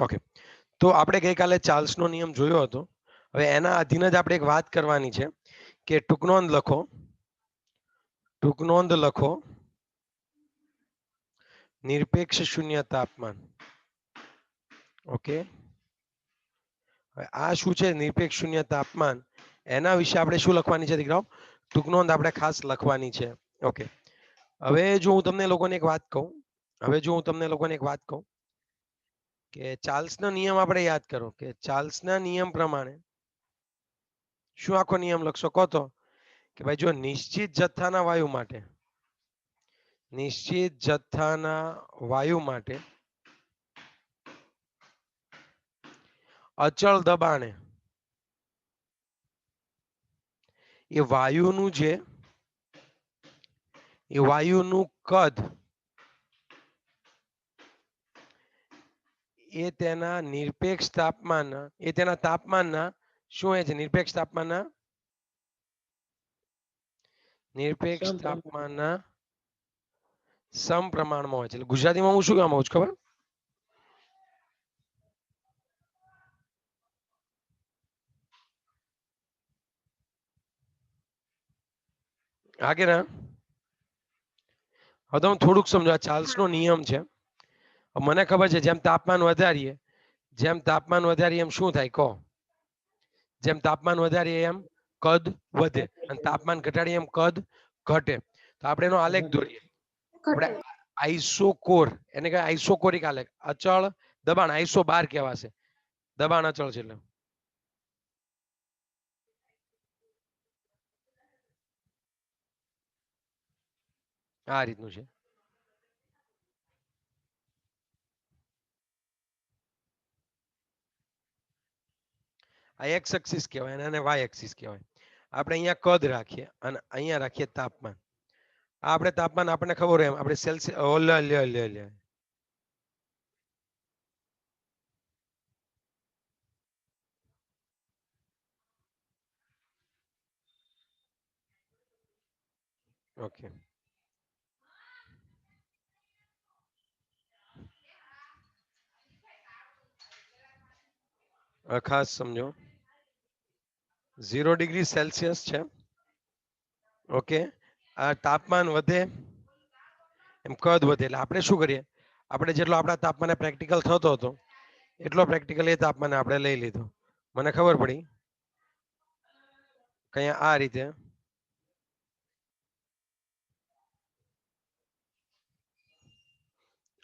Okay, તો આપણે ગઈકાલે ચાર્લ્સનો નિયમ જોયો હતો. હવે એના અધીન જ આપણે એક વાત કરવાની છે કે ટૂંક નોંધ લખો નિરપેક્ષ શૂન્ય તાપમાન. ઓકે, આ શું છે નિરપેક્ષ શૂન્ય તાપમાન? એના વિશે આપણે શું લખવાની છે દીકરાઓ? ટૂંક નોંધ આપણે ખાસ લખવાની છે. ઓકે, હવે જો હું તમને લોકોને એક વાત કહું કે ચાર્લ્સનો નિયમ આપણે યાદ કરો કે ચાર્લ્સના નિયમ પ્રમાણે શું આખો નિયમ લખશો કહો તો? કે ભાઈ જો નિશ્ચિત જથ્થાના વાયુ માટે અચળ દબાણે એ વાયુનું કદ એ તેના તાપમાનના શું હોય છે? નિરપેક્ષ તાપમાનના સમપ્રમાણમાં હોય છે. એટલે ગુજરાતીમાં હું શું કહેવા માંગુ છું ખબર? આગે ના હવે હું થોડુંક સમજો. આ ચાર્લ્સનો નિયમ છે. મને ખબર છે જેમ તાપમાન વધારીએ એમ શું થાય કહો? જેમ તાપમાન વધારીએ એમ કદ વધે અને તાપમાન ઘટાડીએ એમ કદ ઘટે. તો આપણે એનો આલેખ દોરીએ. આપણે આઈસોકોરિક આલેખ, અચળ દબાણ, આઈસો 12 કહેવાશે. દબાણ અચળ છે એટલે આ રીતનું છે. આ એક્સ એક્સિસ કહેવાય અને વાય એક્સિસ કહેવાય. આપણે અહીંયા કદ રાખીએ અને અહીંયા રાખીએ તાપમાન. આપણે તાપમાન આપણને ખબર હોય એમ આપણે સેલ્સિયસ ઓકે, ખાસ સમજો 0 ડિગ્રી સેલ્સિયસ છે. ઓકે, આ તાપમાન વધે એમ કદ વધે એટલે આપણે શું કરીએ? આપણે જેટલો આપણા તાપમાને પ્રેક્ટિકલ થતો હતો એટલો પ્રેક્ટિકલ એ તાપમાને આપણે લઈ લીધો. મને ખબર પડી કઈ આ રીતે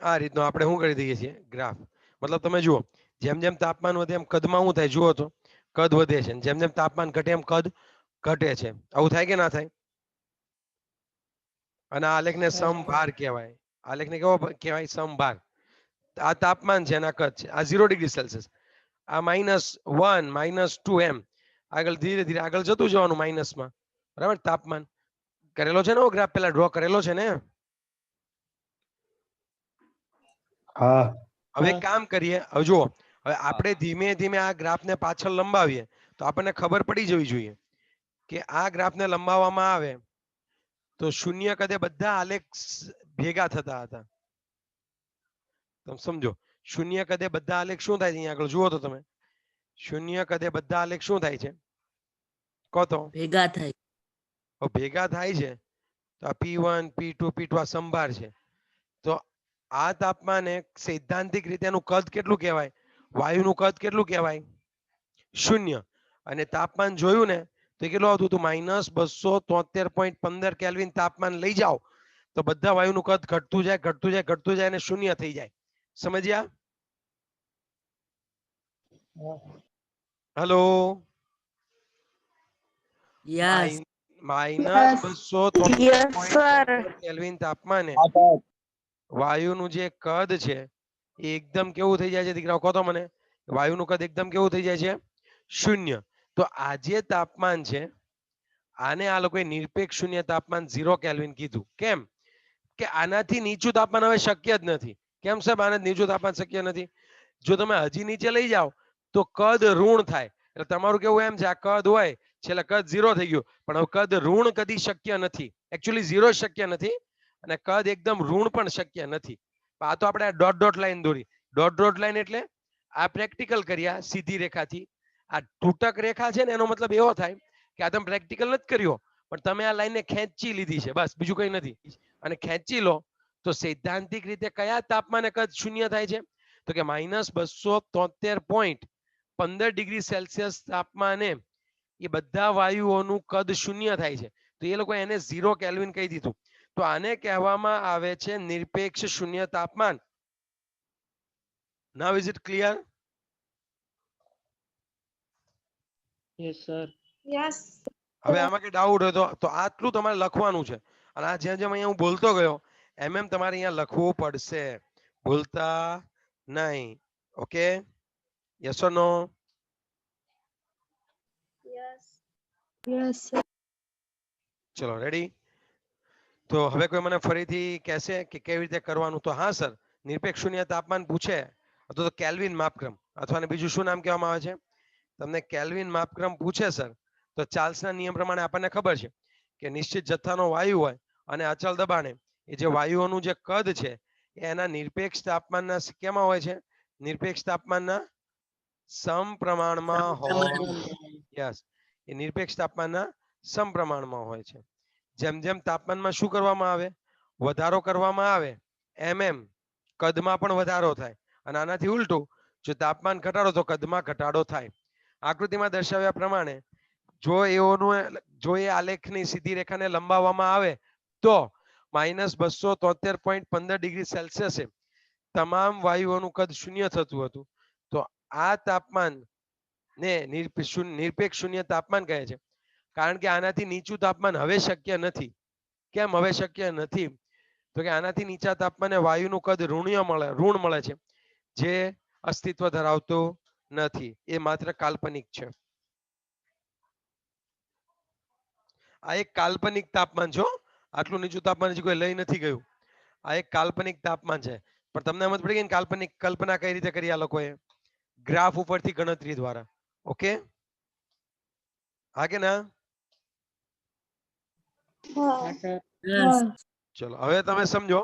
આ રીતનો આપણે શું કરી દઈએ છીએ ગ્રાફ. મતલબ તમે જુઓ જેમ જેમ તાપમાન વધે એમ કદમાં શું થાય જુઓ તો કદ વધે છે. જેમ જેમ તાપમાન ઘટે એમ કદ ઘટે છે. આવું થાય કે ના થાય? અને આ આલેખને સમભાર કહેવાય. આલેખને કેવો કહેવાય? સમભાર. આ તાપમાન છે એના કદ છે. આ 0 ડિગ્રી સેલ્સિયસ, આ -1 -2 એમ આગળ ધીરે ધીરે આગળ જતું જવાનું માઇનસમાં. બરાબર? તાપમાન કરેલો છે ને ગ્રાફ પેલા ડ્રો કરેલો છે ને? હા. હવે કામ કરીએ. હવે જુઓ, હવે આપણે ધીમે ધીમે આ ગ્રાફને પાછળ લંબાવીએ તો આપણને ખબર પડી જવી જોઈએ કે આ ગ્રાફને લંબાવવામાં આવે તો શૂન્ય કદે બધા આલેખ ભેગા થતા હતા. તમે સમજો, શૂન્ય કદે બધા આલેખ શું થાય છે? અહીંયા આગળ જુઓ તો તમે શૂન્ય કદે બધા આલેખ શું થાય છે કહો તો? ભેગા થાય છે. તો આ P1 P2 P2 આ સંભાર છે. તો આ તાપમાને સૈદ્ધાંતિક રીતે એનું કદ કેટલું કહેવાય? વાયુનું કદ કેટલું કહેવાય? શૂન્ય. અને તાપમાન જોયું ને તો કેટલું આવતું હતું? -273.15 કેલ્વિન તાપમાન લઈ જાઓ તો બધા વાયુનું કદ ઘટતું જાય અને શૂન્ય થઈ જાય. સમજ્યા? હેલો? યસ -273.15 કેલ્વિન તાપમાને વાયુનું જે કદ છે એ એકદમ કેવું થઈ જાય છે દીકરાઓ? કહો તો મને. વાયુનું કદ એકદમ કેવું થઈ જાય છે? શૂન્ય. તો આ જે તાપમાન છે આને આ લોકોએ નિરપેક્ષ શૂન્ય તાપમાન 0 કેલ્વિન કીધું. કેમ કે આનાથી નીચું તાપમાન હવે શક્ય જ નથી. કેમ સાહેબ આનાથી નીચું તાપમાન શક્ય નથી? જો તમે હજી નીચે લઈ જાઓ તો કદ ઋણ થાય. એટલે તમારું કેવું એમ છે આ કદ હોય છેલ્લે કદ 0 થઈ ગયું, પણ હવે કદ ઋણ કદી શક્ય નથી. એકચ્યુઅલી 0 શક્ય નથી અને કદ એકદમ ઋણ પણ શક્ય નથી. આ તો આપણે ડોટ ડોટ લાઈન દોરી. ડોટ ડોટ લાઈન એટલે આ પ્રેક્ટિકલ કર્યા સીધી રેખાથી. આ તૂટક રેખા છે ને એનો મતલબ એવો થાય કે આ તમે પ્રેક્ટિકલ નથી કર્યો પણ તમે આ લાઈનને ખેંચી લીધી છે, બસ બીજું કંઈ નથી. અને ખેંચી લો તો સૈદ્ધાંતિક રીતે કયા તાપમાને કદ શૂન્ય થાય છે? તો કે -273.15 ડિગ્રી સેલ્સિયસ તાપમાને એ બધા વાયુઓનું કદ શૂન્ય થાય છે. તો એ લોકો એને 0 કેલ્વિન કહી દીધું. તો આને કહેવામાં આવે છે નિરપેક્ષ શૂન્ય તાપમાન. Now is it clear? Yes, sir. Yes. હવે આમાં કઈ ડાઉટ હોય તો આટલું તમારે લખવાનું છે. અને આ જેમ જેમ અહીંયા હું બોલતો ગયો એમ એમ તમારે અહીંયા લખવું પડશે, ભૂલતા નહીં. Okay, yes or no? Yes. Yes, sir. ચલો રેડી. તો હવે કોઈ મને ફરીથી કહેશે કે કેવી રીતે કરવાનું? તો હા સર, નિરપેક્ષ શૂન્ય તાપમાન પૂછે અથવા તો કેલ્વિન માપક્રમ અથવા બીજું શું નામ કહેવામાં આવે છે? તમને કેલ્વિન માપક્રમ પૂછે સર તો ચાર્લ્સના નિયમ પ્રમાણે આપણને ખબર છે કે નિશ્ચિત જથ્થાનો વાયુ હોય અને અચળ દબાણે એ જે વાયુઓનું જે કદ છે એ એના નિરપેક્ષ તાપમાનના કેમાં હોય છે? નિરપેક્ષ તાપમાનના સમપ્રમાણમાં હોય. યસ, એ નિરપેક્ષ તાપમાનના સમપ્રમાણમાં હોય છે. જેમ જેમ તાપમાનમાં શું કરવામાં આવે? વધારો કરવામાં આવે એમ એમ કદમાં પણ વધારો થાય. અને આનાથી ઉલટું, જો તાપમાન ઘટાડો તો કદમાં ઘટાડો થાય. આકૃતિમાં દર્શાવ્યા પ્રમાણે જો એ આલેખની સીધી રેખાને લંબાવવામાં આવે તો -273.15 ડિગ્રી સેલ્સિયસે તમામ વાયુઓનું કદ શૂન્ય થતું હતું. તો આ તાપમાન ને નિરપેક્ષ શૂન્ય તાપમાન કહે છે. કારણ કે આનાથી નીચું તાપમાન હવે શક્ય નથી. કેમ હવે શક્ય નથી? તો કે આનાથી નીચા તાપમાને વાયુનું કદ ઋણ મળે છે, જે અસ્તિત્વ ધરાવતું નથી. એ માત્ર કાલ્પનિક છે. આ એક કાલ્પનિક તાપમાન છે. આટલું નીચું તાપમાન હજી કોઈ લઈ નથી ગયું. આ એક કાલ્પનિક તાપમાન છે. પણ તમને સમજ પડી ગઈ ને કાલ્પનિક કલ્પના કઈ રીતે કરી આ લોકોએ? ગ્રાફ ઉપરથી ગણતરી દ્વારા. ઓકે, હા કે ના? Yes, sir. ચલો હવે તમે સમજો.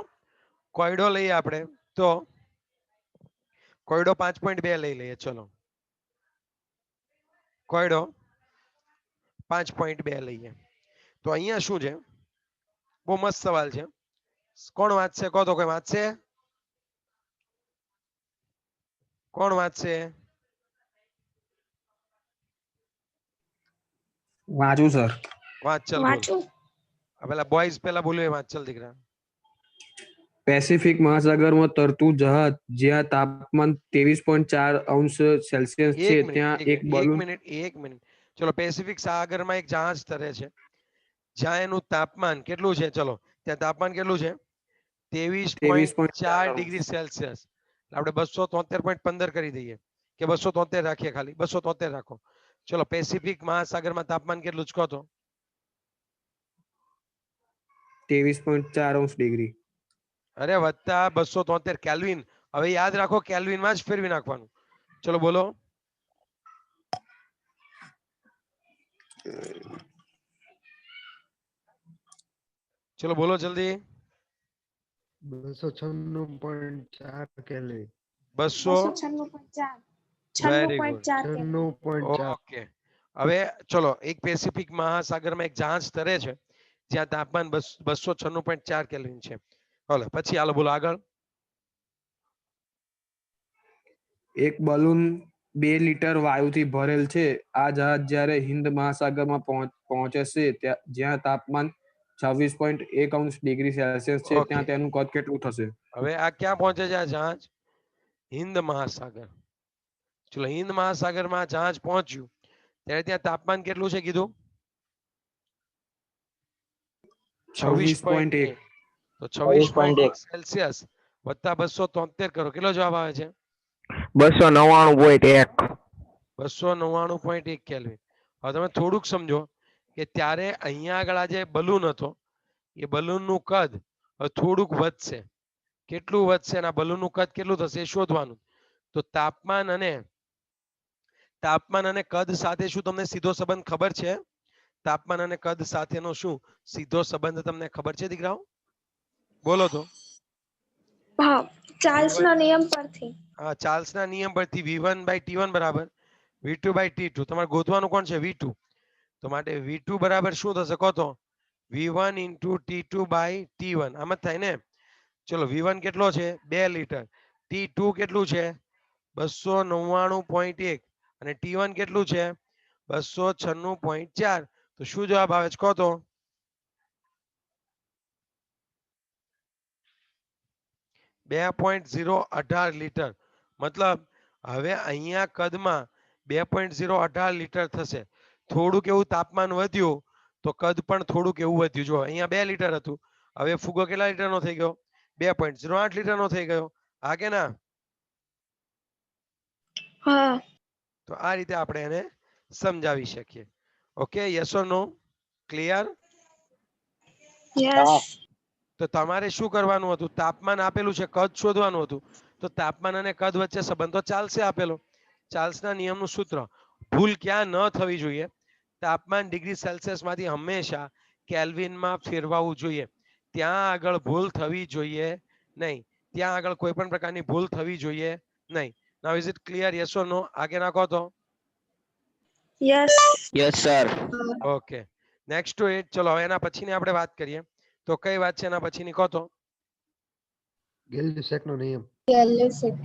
કોયડો લઈએ આપણે તો કોયડો 5.2 લઈ લઈએ. ચલો કોયડો 5.2 લઈએ. તો અહીંયા શું છે? બહુ મસ્ત સવાલ છે. કોણ વાંચશે? કહો તો. કોઈ વાંચશે? કોણ વાંચશે? વાંચું સર. વાંચ. ચલ બોલ. વાંચું. પેલા બોયઝ પેલા બોલ્યો વાંચ. ચલ દીકરા. પેસિફિક મહાસાગરમાં તરતું જહાજ જ્યાં તાપમાન 23.4 અંશ સેલ્સિયસ છે એક ત્યાં મિનિટ એક બલૂન. એક મિનિટ. ચલો, પેસિફિક સાગરમાં એક જહાજ તરે છે જ્યાં એનું તાપમાન કેટલું છે? ચલો, ત્યાં તાપમાન કેટલું છે? 23.4 ડિગ્રી સેલ્સિયસ. આપણે 273.15 કરી દઈએ કે 273 રાખીએ, ખાલી 273 રાખો. ચલો, પેસિફિક મહાસાગરમાં તાપમાન કેટલું જ કહો તો? 23.4 અંશ ડિગ્રી. અરે વત્તા 273 કેલ્વિન. હવે યાદ રાખો, કેલ્વિનમાં જ ફેરવી નાખવાનું. ચલો બોલો. ચલો બોલો જલ્દી. 296.4 કેલ્વિન. 200. 296.4. Very good. 96.4. ઓકે. હવે ચલો, એક પેસિફિક મહાસાગરમાં એક જહાજ તરે છે જ્યાં તાપમાન 296.4 કેલ્વિન છે. હાલો પછી હાલો બોલો આગળ. એક બલૂન 2 લીટર વાયુથી ભરેલ છે. આ જહાજ જ્યારે હિન્દ મહાસાગરમાં પહોંચે છે જ્યાં તાપમાન 26.1 અંશ ડિગ્રી સેલ્સિયસ છે Okay. ત્યાં તેનું કદ કેટલું થશે? હવે આ ક્યાં પહોંચે છે આ જહાજ? હિન્દ મહાસાગર. ચલો, હિન્દ મહાસાગરમાં આ જહાજ પહોંચ્યું ત્યારે ત્યાં તાપમાન કેટલું છે કીધું? 26.1. 26.1. તો 26.1 સેલ્સિયસ વત્તા 273 કરો, કેટલો જવાબ આવે છે? 299.1. 299.1 કેલ્વિન. હવે તમે થોડુંક સમજો કે ત્યારે અહીંયા આગળ આ જે બલૂન હતો એ બલૂનનું કદ હવે થોડુંક વધશે. કેટલું વધશે? અને આ બલૂનનું કદ કેટલું થશે એ શોધવાનું. તો તાપમાન અને કદ સાથે શું તમને સીધો સંબંધ ખબર છે? તાપમાન અને કદ સાથેનો શું સીધો સંબંધ તમને ખબર છે દીકરાઓ? બોલો તો. હા. ચાર્લ્સનો નિયમ પરથી ચાર્લ્સના નિયમ પરથી v1 બાય t1 બરાબર v2 બાય t2. તમારે ગોતવાનું કોણ છે? v2. તો માટે v2 બરાબર શું થશે કહો તો? v1 into t2 by t1. આમ જ થાય ને? ચલો v1 કેટલો છે? 2 લીટર. t2 કેટલું છે? 299.1 અને t1 કેટલું છે? 296.4. તો શું જવાબ આવે છે કહો તો? 2.018 લીટર. મતલબ હવે અહીંયા કદમાં 2.018 લીટર થશે. થોડુંક એવું તાપમાન વધ્યું તો કદ પણ થોડુંક એવું વધ્યું. જો અહીંયા 2 લીટર હતું, હવે ફુગો કેટલા લીટરનો થઈ ગયો? 2.08 લીટરનો થઈ ગયો. હા કે ના? હા તો આ રીતે આપણે એને સમજાવી શકીએ. Okay, yes or no? Clear? Yes તો તમારે શું કરવાનું હતું? તાપમાન આપેલું છે, કદ શોધવાનું હતું. તો તાપમાન અને કદ વચ્ચે સંબંધ તો ચાર્લ્સે આપેલો. ચાર્લ્સના નિયમનું સૂત્ર. ભૂલ ક્યાં ન થવી જોઈએ? તાપમાન ડિગ્રી સેલ્સિયસ માંથી હંમેશા કેલ્વિનમાં ફેરવાવું જોઈએ. ત્યાં આગળ ભૂલ થવી જોઈએ નહીં. ત્યાં આગળ કોઈ પણ પ્રકારની ભૂલ થવી જોઈએ નહીં. Now is it clear? Yes or no? આગે નાખો તો. Yes yes sir. Okay, next to it. ચલો હવે એના પછીની આપણે વાત કરીએ. તો કઈ વાત છે એના પછીની કહો તો? ગેલ્યુસેકનો નિયમ.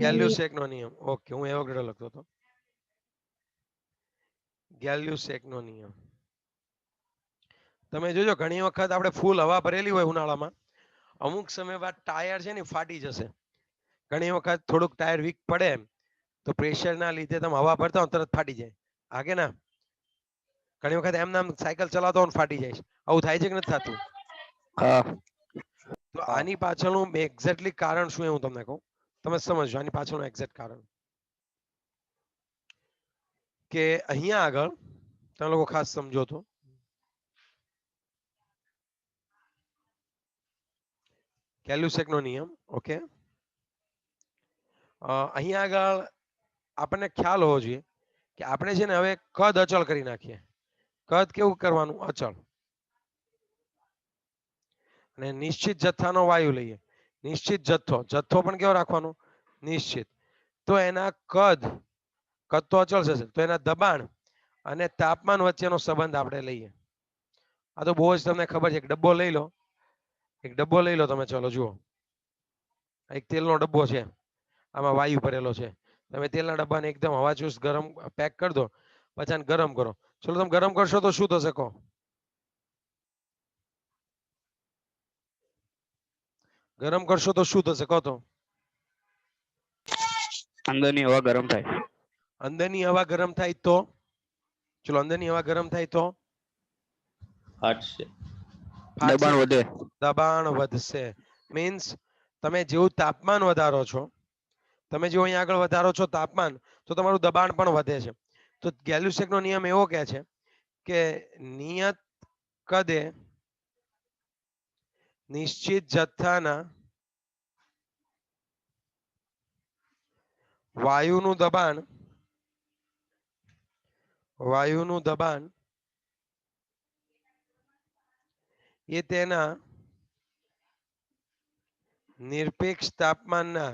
ગેલ્યુસેકનો નિયમ. ઓકે, હું એવો ગ્રેડો લખતો હતો. ગેલ્યુસેકનો નિયમ. તમે જોજો ઘણી વખત આપણે ફૂલ હવા ભરેલી હોય ઉનાળામાં, અમુક સમય બાદ ટાયર છે ને ફાટી જશે. ઘણી વખત થોડુંક ટાયર વીક પડે તો પ્રેશરના લીધે તમે હવા ભરતા હો તરત ફાટી જાય. હા કે ના? ઘણી વખત એમ નામ સાયકલ ચલાવતો હોય ને ફાટી જાય છે. આવું થાય છે કે નથી થતું? હા. તો આની પાછળનું એક્ઝેક્ટલી કારણ શું એ હું તમને કહું, તમે સમજજો આની પાછળનું એક્ઝેક્ટ કારણ. કે અહીંયા આગળ તમે લોકો ખાસ સમજો તો ગેલ્યુસેકનો નિયમ. ઓકે, અહીંયા આગળ આપણને ખ્યાલ હોવો જોઈએ કે આપણે છે ને હવે કદ અચળ કરી નાખીએ. કદ કેવું કરવાનું? અચળ. અને નિશ્ચિત જથ્થાનો વાયુ લઈએ. નિશ્ચિત જથ્થો. જથ્થો પણ કેવો રાખવાનો? નિશ્ચિત. તો એના કદ તો અચળ થશે. તો એના દબાણ અને તાપમાન વચ્ચેનો સંબંધ આપણે લઈએ. આ તો બહુ જ તમને ખબર છે. એક ડબ્બો લઈ લો. એક ડબ્બો લઈ લો તમે. ચલો જુઓ, એક તેલનો ડબ્બો છે, આમાં વાયુ ભરેલો છે. તમે તેલના ડબ્બાને એકદમ હવાચુસ ગરમ પેક કરી દો, પછી આને ગરમ કરો. ચલો તમે ગરમ કરશો તો શું થશે કહો? ગરમ કરશો તો શું થશે કહો તો? અંદરની હવા ગરમ થાય. અંદરની હવા ગરમ થાય તો? ચલો અંદરની હવા ગરમ થાય તો ફાટશે. ફાટશે. દબાણ વધે. દબાણ વધશે. મીન્સ તમે જેવું તાપમાન વધારો છો, તમે જો અહીંયા આગળ વધારો છો તાપમાન, તો તમારું દબાણ પણ વધે છે. તો ગેલ્યુસેકનો નિયમ એવો કહે છે કે નિયત કદે નિશ્ચિત જથ્થાના વાયુનું દબાણ એ તેના નિરપેક્ષ તાપમાનના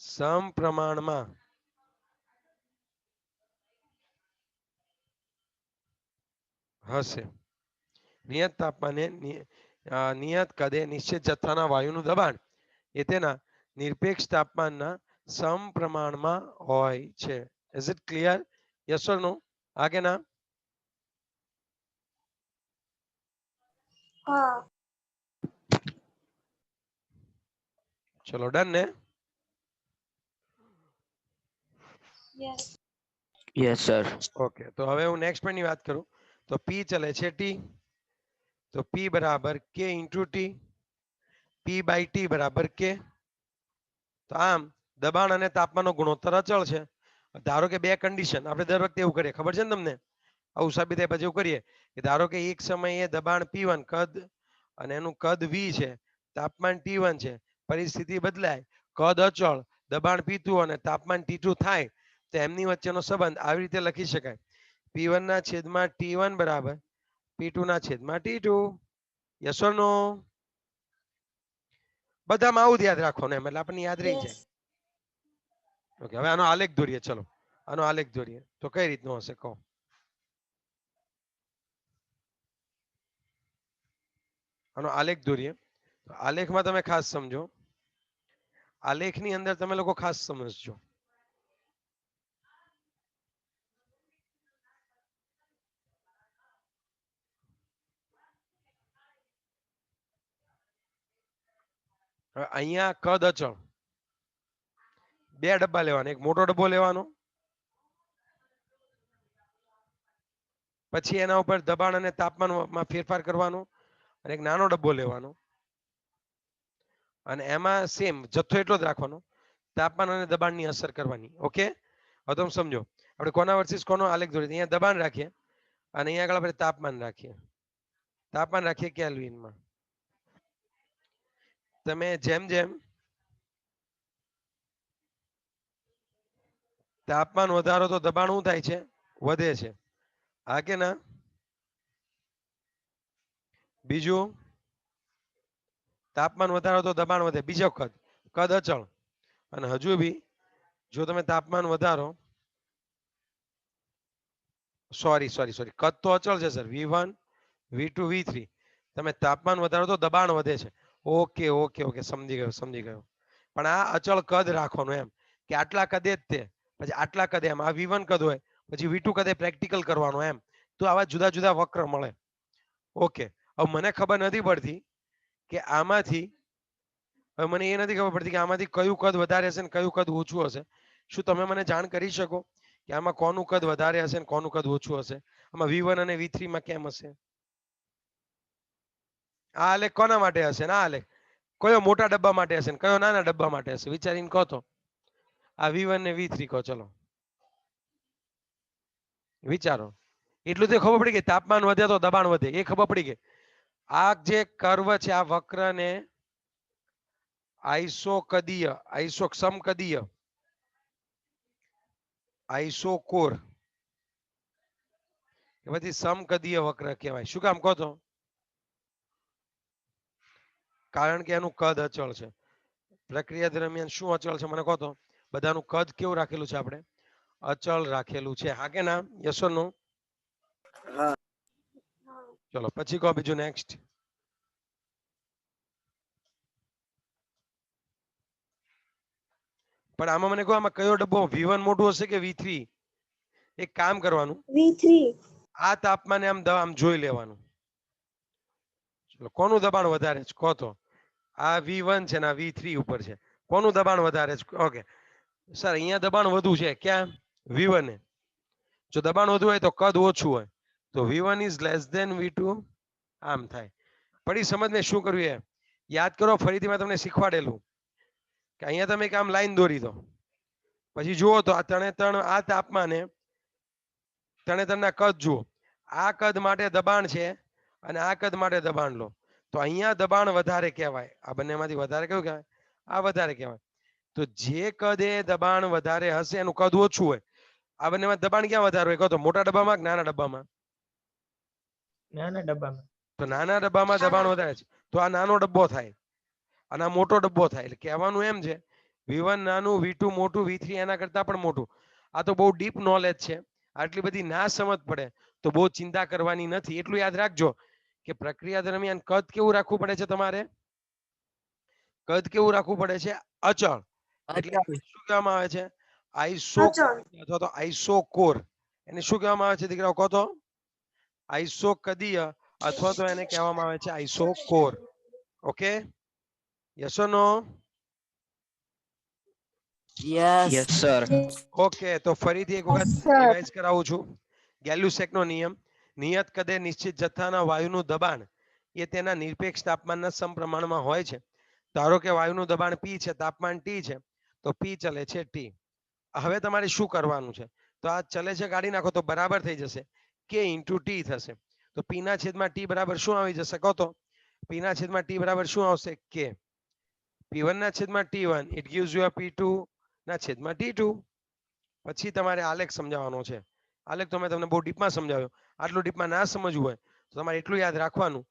સમપ્રમાણમાં હશે. નિયત તાપમાને નિયત કદે નિશ્ચિત જથ્થાના વાયુનું દબાણ એ તેના નિરપેક્ષ તાપમાનના સમપ્રમાણમાં હોય છે. Is it clear? Yes or no? આગે ના? હા ચલો ડન ને? Yes yes sir. ઓકે, તો હવે હું નેક્સ્ટ પોઈન્ટની વાત કરું તો P ચલે છે T. તો P બરાબર K into T. P by T બરાબર K. તો આમ દબાણ અને તાપમાનનો ગુણોત્તર અચળ છે. ધારો કે બે કન્ડિશન, આપણે દર વખતે એવું કરીએ, ખબર છે ને તમને? આવું સાબિત થાય પછી એવું કરીએ કે ધારો કે એક સમયે દબાણ P1 કદ અને એનું કદ V છે, તાપમાન T1 છે, પરિસ્થિતિ બદલાય, કદ અચળ, દબાણ P2 અને તાપમાન T2 થાય, તો એમની વચ્ચેનો સંબંધ આવી રીતે લખી શકાય. P1 ના છેદમાં T1 બરાબર P2 ના છેદમાં T2. યસ ઓર નો? બધામાં આવું જ યાદ રાખવાનું એમ, એટલે આપણને યાદ રહી જાય. Yes. ઓકે, હવે આનો આલેખ દોરીએ. ચલો આનો આલેખ દોરીએ તો કઈ રીતનો હશે કહો. આનો આલેખ દોરીએ. આલેખમાં તમે ખાસ સમજો, આલેખની અંદર તમે લોકો ખાસ સમજજો. હવે અહીંયા કદ અચળ, બે ડબ્બા લેવાના, એક મોટો ડબ્બો લેવાનો, પછી એના ઉપર દબાણ અને તાપમાનમાં ફેરફાર કરવાનો, અને એક નાનો ડબ્બો લેવાનો, અને એમાં સેમ જથ્થો એટલો જ રાખવાનો, તાપમાન અને દબાણની અસર કરવાની. ઓકે, હવે તમે સમજો આપણે કોના વર્સિસ કોનો આલેખ દોરીએ. અહીંયા દબાણ રાખીએ અને અહીંયા આગળ આપણે તાપમાન રાખીએ. તાપમાન રાખીએ કેલ્વિનમાં. તમે જેમ જેમ તાપમાન વધારો તો દબાણ શું થાય છે? વધે છે. હા કે ના? બીજું, તાપમાન વધારો તો દબાણ વધે. બીજો કદ, કદ અચળ. અને હજુ બી જો તમે તાપમાન વધારો, સોરી, કદ તો અચળ છે સર, V1 V2 V3. તમે તાપમાન વધારો તો દબાણ વધે છે. ઓકે ઓકે ઓકે, સમજી ગયો. પણ આ અચળ કદ રાખવાનું એમ, કે આટલા કદે જ તે, પછી આટલા કદે, એમ આ V1 કદ હોય, પછી V2 કદે પ્રેક્ટિકલ કરવાનું એમ. તો આવા જુદા જુદા વક્ર મળે. ઓકે, હવે મને ખબર નથી પડતી કે આમાંથી, હવે મને એ નથી ખબર પડતી કે આમાંથી કયું કદ વધારે હશે ને કયું કદ ઓછું હશે. શું તમે મને જાણ કરી શકો કે આમાં કોનું કદ વધારે હશે ને કોનું કદ ઓછું હશે? આમાં V1 અને V3 માં કેમ હશે? આ આલેખ કોના માટે હશે ને આ આલેખ કયો મોટા ડબ્બા માટે હશે ને કયો નાના ડબ્બા માટે હશે? વિચારીને કહો તો. આ V1 ને V3 કહો, ચલો વિચારો. એટલું તો ખબર પડી કે તાપમાન વધે તો દબાણ વધે, એ ખબર પડી કે આ જે કર્વ છે આ વક્રને આઈસોકદીય, સમકદીય, આઈસોકોર કે પછી સમકદીય વક્ર કહેવાય. શું કામ કહો તો? કારણ કે એનું કદ અચળ છે. પ્રક્રિયા દરમિયાન શું અચળ છે મને કહો તો? બધાનું કદ કેવું રાખેલું છે આપણે? અચળ રાખેલું છે. હા કે ના? યસ ઓર નો? ચલો પછી કહો બીજું, નેક્સ્ટ. પણ આમાં મને કહો, આમાં કયો ડબ્બો V1 મોટું હશે કે V3? એક કામ કરવાનું, V3. આ તાપમાને આમ જોઈ લેવાનું. ચલો કોનું દબાણ વધારે છે કહો તો? આ V1 છે ને આ V3 ઉપર છે, કોનું દબાણ વધારે છે? ઓકે સર, અહીંયા દબાણ વધુ છે. ક્યાં? V1 ને. જો દબાણ વધુ હોય તો કદ ઓછું હોય, તો V1 is less than V2. આમ થાય. પડી સમજ ને શું કરવું? એ યાદ કરો, ફરીથી મેં તમને શીખવાડેલું કે અહીંયા તમે એક આમ લાઈન દોરી દો, પછી જુઓ તો આ ત્રણે આ તાપમાને ત્રણેના કદ જુઓ. આ કદ માટે દબાણ છે અને આ કદ માટે દબાણ લો, તો અહીંયા દબાણ વધારે કહેવાય. આ બંનેમાંથી વધારે કયું કહેવાય? આ વધારે કહેવાય. તો જે કદે દબાણ વધારે હશે એનું કદ ઓછું હોય. આ બંનેમાં દબાણ ક્યાં વધારે હોય કહો તો? મોટા ડબ્બામાં કે નાના ડબ્બામાં? નાના ડબ્બામાં. તો નાના ડબ્બામાં દબાણ વધારે છે, તો આ નાનો ડબ્બો થાય અને આ મોટો ડબ્બો થાય. એટલે કહેવાનું એમ છે, V1 નાનું, V2 મોટું, V3 એના કરતા પણ મોટું. આ તો બહુ ડીપ નોલેજ છે, આટલી બધી ના સમજ પડે તો બહુ ચિંતા કરવાની નથી. એટલું યાદ રાખજો કે પ્રક્રિયા દરમિયાન કદ કેવું રાખવું પડે છે તમારે? કદ કેવું રાખવું પડે છે? અચળ. એટલે શું કહેવામાં આવે છે? આઈસો અચળ. અથવા તો આઈસોકોર. એને શું કહેવામાં આવે છે દીકરાઓ કહો તો? આઈસોકદીય અથવા તો એને કહેવામાં આવે છે isochore. Okay, yes or no? Yes sir. Okay, તો ફરીથી એક વખત રિવાઇઝ કરાવું છું. ગેલ્યુસેકનો નિયમ, નિયત કદે નિશ્ચિત જથ્થાના વાયુનું દબાણ એ તેના નિરપેક્ષ તાપમાનના સમપ્રમાણમાં હોય છે. ધારો કે વાયુનું દબાણ P છે, તાપમાન T છે, તો P ચલે છે T. હવે તમારે શું કરવાનું છે? તો આ ચલે છે કાઢી નાખો તો બરાબર થઈ જશે, K × T થશે. તો P ના છેદમાં T બરાબર શું આવી જશે કહો તો? P ના છેદમાં T બરાબર શું આવશે? K. P1 ના છેદમાં T1, it gives you a P2 ના છેદમાં T2. પછી તમારે આલેખ સમજાવવાનો છે. આલેખ તો મેં તમને બહુ ડીપમાં સમજાવ્યો. આટલું ડીપમાં ના સમજવું હોય તો તમારે એટલું યાદ રાખવાનું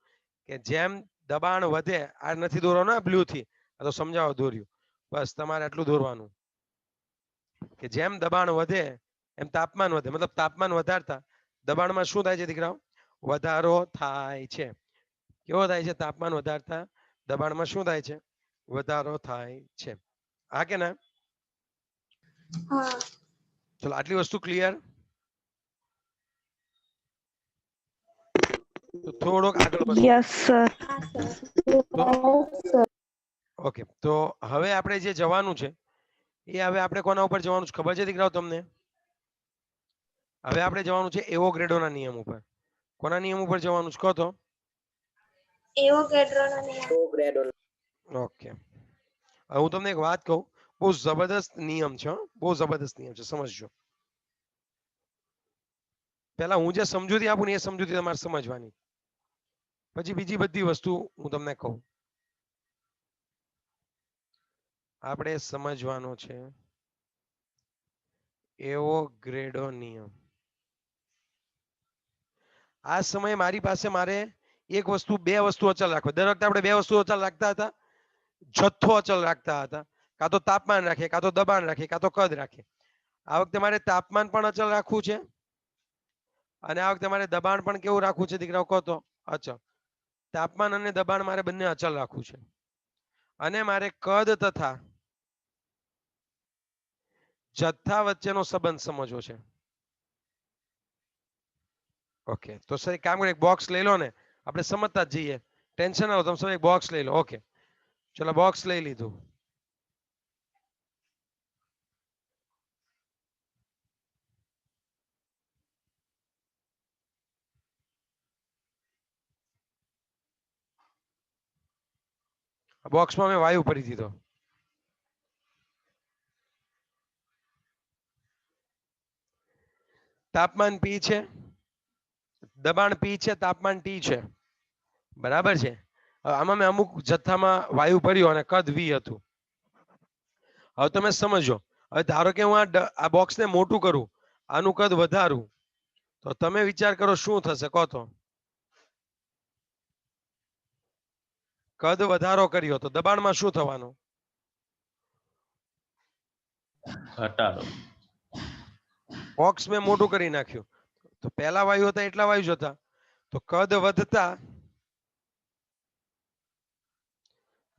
કે જેમ દબાણ વધે, આ નથી દોરવાનું આ બ્લુ થી, આ તો સમજાવો દોર્યું, બસ તમારે આટલું દોરવાનું કે જેમ દબાણ વધે એમ તાપમાન વધે, મતલબ તાપમાન વધારતા દબાણમાં શું થાય છે દીકરાઓ? વધારો થાય છે. કેવો થાય છે? તાપમાન વધારતા દબાણમાં શું થાય છે? વધારો થાય છે. હા કે ના? हाँ ચલો આટલી વસ્તુ ક્લિયર. તો થોડોક આગળ વધો. यस सर તો ઓકે, તો હવે આપણે જે જવાનું છે એ હવે આપણે કોના ઉપર જવાનું છે ખબર છે દીકરાઓ તમને? હવે આપણે જવાનું છે એવોગ્રેડોના નિયમ ઉપર. કોના નિયમ ઉપર જવાનું છે કહો તો? एवोगैड्रो ना नियम ઓકે, હવે હું તમને એક વાત કહું, બહુ જબરદસ્ત નિયમ છે હો, બહુ જબરદસ્ત નિયમ છે, સમજજો. પહેલા હું જે સમજૂતી આપું ને એ સમજૂતી તમારે સમજવાની, પછી બીજી બધી વસ્તુ હું તમને કહું. આપણે સમજવાનો છે એવોગ્રેડો નિયમ. આ સમયે મારી પાસે મારે એક વસ્તુ, બે વસ્તુ અચલ રાખો. દર વખતે આપણે બે વસ્તુ અચલ રાખતા હતા. જથ્થો અચલ રાખતા હતા, કાં તો તાપમાન રાખીએ, કાં તો દબાણ રાખીએ, કાં તો કદ રાખીએ. આ વખતે મારે તાપમાન પણ અચલ રાખવું છે અને આ વખતે મારે દબાણ પણ કેવું રાખવું છે દીકરાઓ કહો તો? અચલ. તાપમાન અને દબાણ મારે બંને અચલ રાખવું છે અને મારે કદ તથા જથ્થા વચ્ચેનો સંબંધ સમજવો છે. ઓકે, તો સર એક કામ કરો, એક બોક્સ લઈ લો ને, આપણે સમજતા જ જઈએ, ટેન્શન ના લો, તમે સર એક બોક્સ લઈ લો. ઓકે ચલો, બોક્સ લઈ લીધું. બોક્સમાં મેં વાયુ ભરી દીધો. તાપમાન P છે, દબાણ P છે, તાપમાન T છે, બરાબર છે. હવે આમાં મેં અમુક જથ્થામાં વાયુ ભર્યો અને કદ V હતું. હવે તમે સમજો, હવે ધારો કે હું આ બોક્સને મોટું કરું, આનું કદ વધારું, તો તમે વિચાર કરો શું થશે કહો તો? કદ વધારો કર્યો તો દબાણમાં શું થવાનું? ઘટાડો. બોક્સ મેં મોટું કરી નાખ્યું, તો પહેલા વાયુ હતા એટલા વાયુ જ હતા, તો કદ વધતા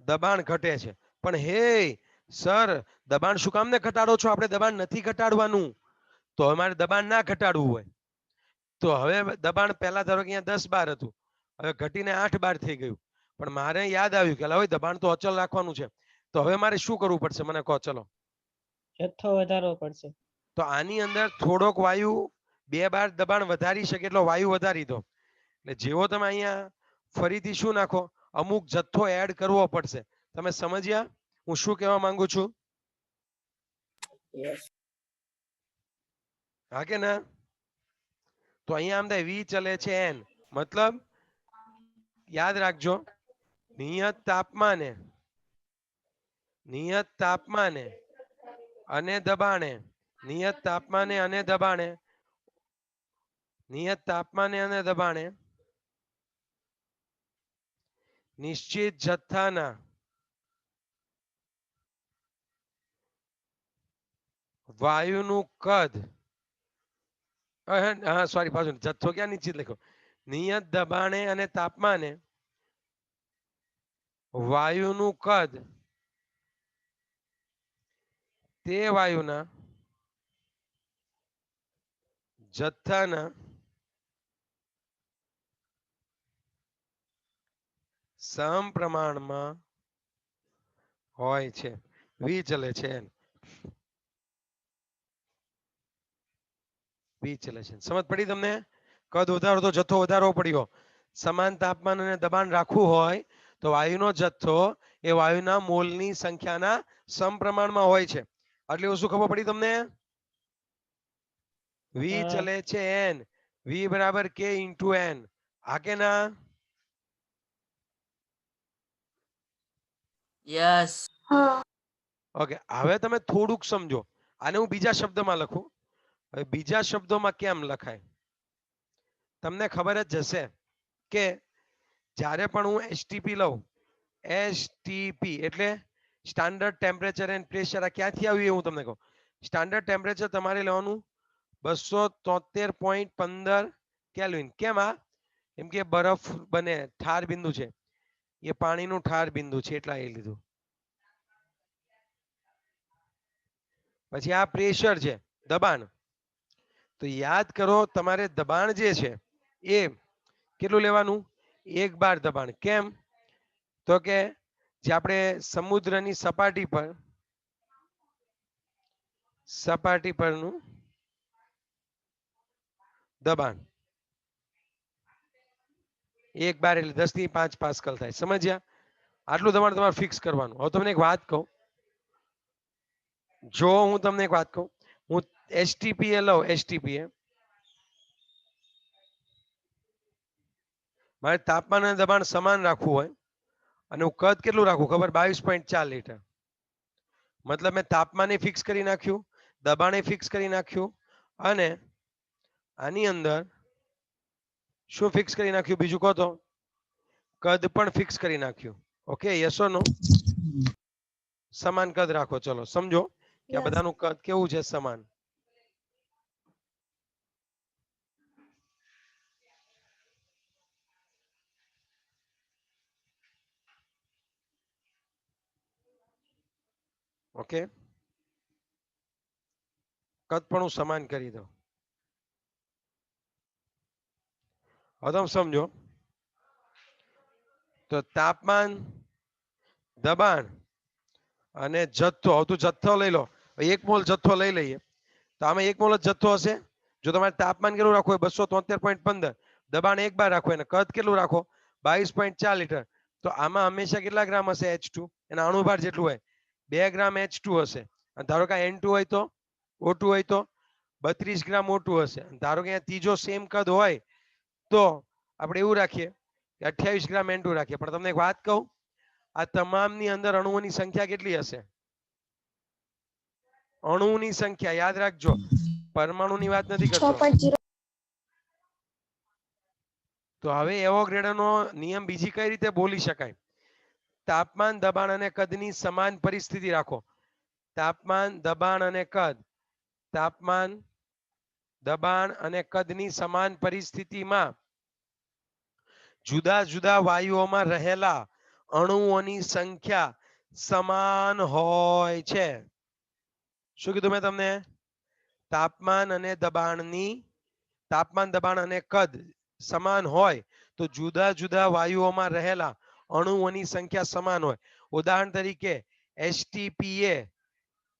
દબાણ ઘટે છે. પણ હે સર, દબાણ શું કામ ને ઘટાડો છો? આપણે દબાણ નથી ઘટાડવાનું. તો અમારે દબાણ ના ઘટાડવું હોય તો હવે દબાણ પહેલા ધારો કે અહીંયા 10 bar હતું, હવે ઘટીને 8 bar થઈ ગયું, પણ મારે યાદ આવ્યું કે હવે દબાણ તો અચલ રાખવાનું છે, તો હવે મારે શું કરવું પડશે મને કહો? ચલો, જથ્થો વધારવો પડશે. તો આની અંદર થોડોક વાયુ 2 bar દબાણ વધારી શકે એટલો વાયુ વધારી દો. એટલે જેવો તમે અહીંયા ફરીથી શું નાખો, અમુક જથ્થો એડ કરવો પડશે. તમે સમજ્યા હું શું કહેવા માંગુ છું? હા કે ના? તો અહીંયા આમ થાય V ચલે છે N, મતલબ યાદ રાખજો, નિયત તાપમાને અને દબાણે, નિયત તાપમાને અને દબાણે, નિયત તાપમાને અને દબાણે નિશ્ચિત જથ્થાના વાયુનું કદ, હા સોરી પાછું જથ્થો ક્યાં નિશ્ચિત લખ્યો? નિયત દબાણે અને તાપમાને વાયુનું કદ તે વાયુના જથ્થાના સમપ્રમાણમાં હોય છે. V ચલે છે N. V ચલે છે. સમજ પડી તમને? કદ વધારો તો જથ્થો વધારવો પડ્યો. સમાન તાપમાન અને દબાણ રાખવું હોય તો વાયુનો જથ્થો એ વાયુના મોલની સંખ્યાના સમપ્રમાણમાં હોય છે. આટલી વસ્તુ ખબર પડી તમને? V ચલે છે N, V બરાબર K into N. હા કે ના? Yes. हाँ ઓકે, હવે તમે થોડુંક સમજો. આને હું બીજા શબ્દમાં લખું. હવે બીજા શબ્દોમાં કેમ લખાય તમને ખબર જ હશે કે જ્યારે પણ હું એસટીપી લઉં, એસટીપી એટલે સ્ટાન્ડર્ડ ટેમ્પરેચર એન્ડ પ્રેશર, આ ક્યાંથી આવ્યું એ હું તમને કહું. સ્ટાન્ડર્ડ ટેમ્પરેચર તમારે લેવાનું 273.15 કેલ્વિન. કેમ? આ કેમ કે બરફ બને, ઠાર બિંદુ છે, એ પાણીનું ઠાર બિંદુ છે એટલા એ લીધું. પછી આ પ્રેશર છે, દબાણ. તો યાદ કરો તમારે દબાણ જે છે એ કેટલું લેવાનું? 1 બાર દબાણ. કેમ? તો કે જે આપણે સમુદ્રની સપાટી પરનું દબાણ 1 બાર એટલે 10 ની 5 પાસ્કલ થાય. સમજ્યા? આટલું દબાણ તમારે ફિક્સ કરવાનું. હવે તમને એક વાત કહું, જો હું તમને એક વાત કહું, હું એસટીપી એ લઉં, એસટીપી મારે તાપમાન અને દબાણ સમાન રાખવું હોય અને હું કદ કેટલું રાખું ખબર? 22.4 લીટર. મતલબ મેં તાપમાને ફિક્સ કરી નાખ્યું, દબાણે ફિક્સ કરી નાખ્યું અને આની અંદર શું ફિક્સ કરી નાખ્યું બીજું કહો તો? કદ પણ ફિક્સ કરી નાખ્યું. ઓકે, યસ ઓર નો? સમાન કદ રાખો. ચલો સમજો કે આ Yes. બધાનું કદ કેવું છે? સમાન. ઓકે, કદ પણ હું સમાન કરી દઉં. હવે તમે સમજો તો તાપમાન, દબાણ અને જથ્થો. હવે તું જથ્થો લઈ લો, 1 મોલ જથ્થો લઈ લઈએ તો આમાં 1 મોલ જ જથ્થો હશે. જો તમારે તાપમાન કેટલું રાખવું હોય? 273.15, દબાણ 1 બાર રાખો અને કદ કેટલું રાખો? 22.4 લીટર. તો આમાં હંમેશા કેટલા ગ્રામ હશે? H2, એના અણુભાર જેટલું હોય 2 ગ્રામ H2 હશે. અને ધારો કે N2 હોય તો, O2 હોય તો 32 ગ્રામ O2 હશે. ધારો કે અહીંયા ત્રીજો સેમ કદ હોય તો આપણે એવું રાખીએ કે 28 ગ્રામ N2 રાખીએ. પણ તમને એક વાત કહું, આ તમામની અંદર અણુઓની સંખ્યા કેટલી હશે? અણુઓની સંખ્યા યાદ રાખજો, પરમાણુની વાત નથી કરતો. 6.0. તો હવે એવોગાડ્રોનો નિયમ બીજી કઈ રીતે બોલી શકાય? તાપમાન, દબાણ અને કદની સમાન પરિસ્થિતિ રાખો. તાપમાન, દબાણ અને કદ. તાપમાન, દબાણ અને કદની સમાન પરિસ્થિતિમાં જુદા જુદા વાયુઓમાં રહેલા અણુઓની સંખ્યા સમાન હોય છે. શું કીધું મેં તમને? તાપમાન, દબાણ અને કદ સમાન હોય તો જુદા જુદા વાયુઓમાં રહેલા અણુઓની સંખ્યા સમાન હોય. ઉદાહરણ તરીકે એસટીપી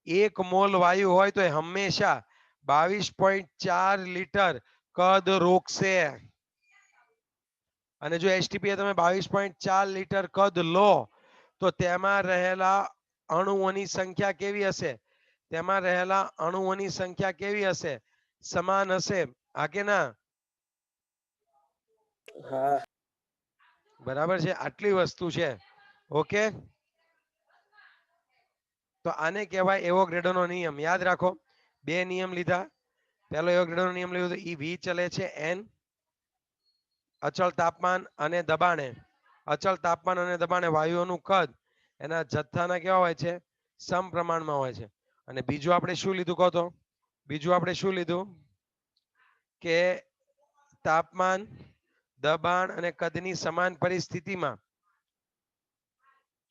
1 મોલ વાયુ હોય તો એ હંમેશા 22.4 લીટર કદ રોકશે. અને જો એસટીપી તમે 22.4 લીટર કદ લો તો તેમાં રહેલા અણુઓની સંખ્યા કેવી હશે? તેમાં રહેલા અણુઓની સંખ્યા કેવી હશે? સમાન હશે. હા કે ના? બરાબર છે. આટલી વસ્તુ છે. ઓકે, તો આને કહેવાય એવોગાડ્રોનો નિયમ. યાદ રાખો, 2 નિયમ લીધા. પહેલો એવોગાડ્રોનો નિયમ લીધો, ઈ V ચલે છે N, અચળ તાપમાન અને દબાણે. અચળ તાપમાન અને દબાણે વાયુઓનું કદ એના જથ્થાના કેવા હોય છે? સમપ્રમાણમાં હોય છે. અને બીજું આપણે શું લીધું કહો તો? બીજું આપણે શું લીધું કે તાપમાન, દબાણ અને કદની સમાન પરિસ્થિતિમાં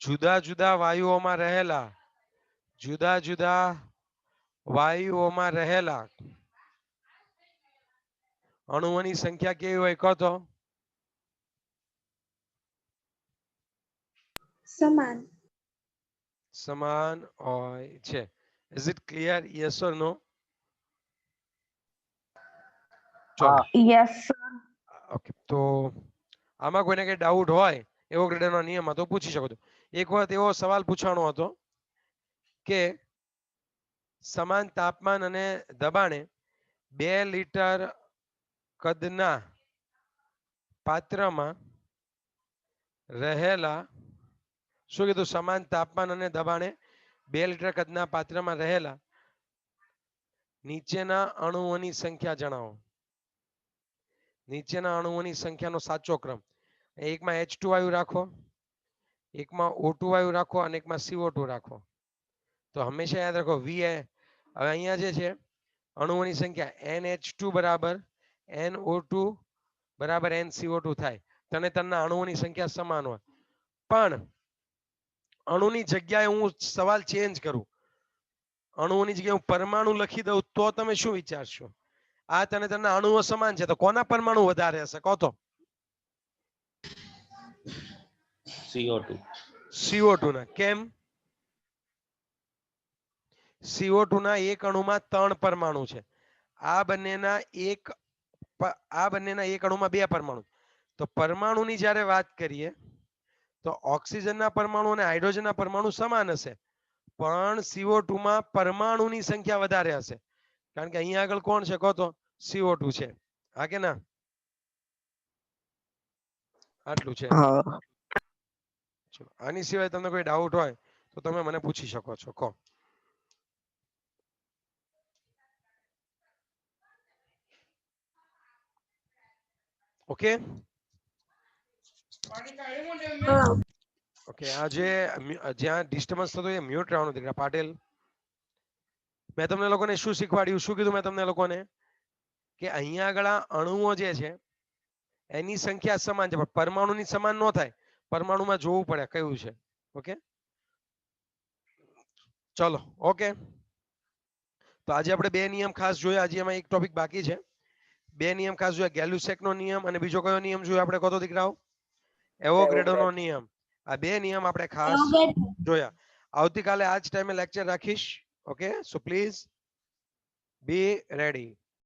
જુદા જુદા વાયુઓમાં રહેલા અણુઓની સંખ્યા કેવી હોય કહો તો? સમાન હોય છે. Is it clear? Yes or no? Yes, sir. Okay, તો આમાં કોઈને કઈ ડાઉટ હોય એવોગાડ્રોના નિયમમાં તો પૂછી શકો છો. એક વખત એવો સવાલ પૂછાણો હતો કે સમાન તાપમાન અને દબાણે 2 લીટર કદના પાત્રમાં રહેલા, શું કીધું? સમાન તાપમાન અને દબાણે 2 લીટર કદના પાત્રમાં રહેલા નીચેના અણુઓની સંખ્યા જણાવો. નીચેના અણુઓની સંખ્યાનો સાચો ક્રમ. એકમાં H2 વાયુ રાખો, એકમાં O2 વાયુ રાખો અને એકમાં CO2 રાખો. તો હંમેશા યાદ રાખો V હવે અહીંયા જે છે અણુઓની સંખ્યા NH2 બરાબર NO2 બરાબર NCO2 થાય. તને તનના અણુઓની સંખ્યા સમાન હોય, પણ અણુની જગ્યાએ હું સવાલ ચેન્જ કરું, અણુઓની જગ્યાએ હું પરમાણુ લખી દઉં તો તમે શું વિચારશો? આ તને તનના અણુઓ સમાન છે તો કોના પરમાણુ વધારે હશે કહો તો? CO2. CO2 ના. કેમ? CO2 ના એક અણુમાં 3 પરમાણુ છે, આ બંનેના એક અણુમાં 2 પરમાણુ. તો પરમાણુની જ્યારે વાત કરીએ તો ઓક્સિજનના પરમાણુ અને હાઇડ્રોજનના પરમાણુ સમાન હશે, પણ CO2 માં પરમાણુની સંખ્યા વધારે હશે, કારણ કે અહીંયા આગળ કોણ છે કહો તો? CO2 છે. હા કે ના? આટલું છે. હા. ચલો, આની સિવાય તમને કોઈ ડાઉટ હોય તો તમે મને પૂછી શકો છો. કહો. ઓકે હા ઓકે. આજે જ્યાં ડિસ્ટર્બન્સ થતું હોય મ્યુટ રહેવાનું દીકરા પાટેલ. મેં તમને લોકોને શું શીખવાડ્યું? શું કીધું મેં તમને લોકોને? કે અહીંયા આગળ આ અણુઓ જે છે એની સંખ્યા સમાન છે, પણ પરમાણુની સમાન ન થાય. પરમાણુમાં જોવું પડે કયું છે. ઓકે ચલો. ઓકે, તો આજે આપણે 2 નિયમ ખાસ જોયા. આજે એમાં એક ટોપિક બાકી છે. 2 નિયમ ખાસ જોયા, ગેલ્યુસેકનો નિયમ અને બીજો કયો નિયમ જોયો આપણે કહો તો દીકરાઓ? એવોગ્રેડોનો નિયમ. આ 2 નિયમ આપણે ખાસ જોયા. આવતીકાલે આ જ ટાઈમે લેક્ચર રાખીશ. Okay, so please be ready.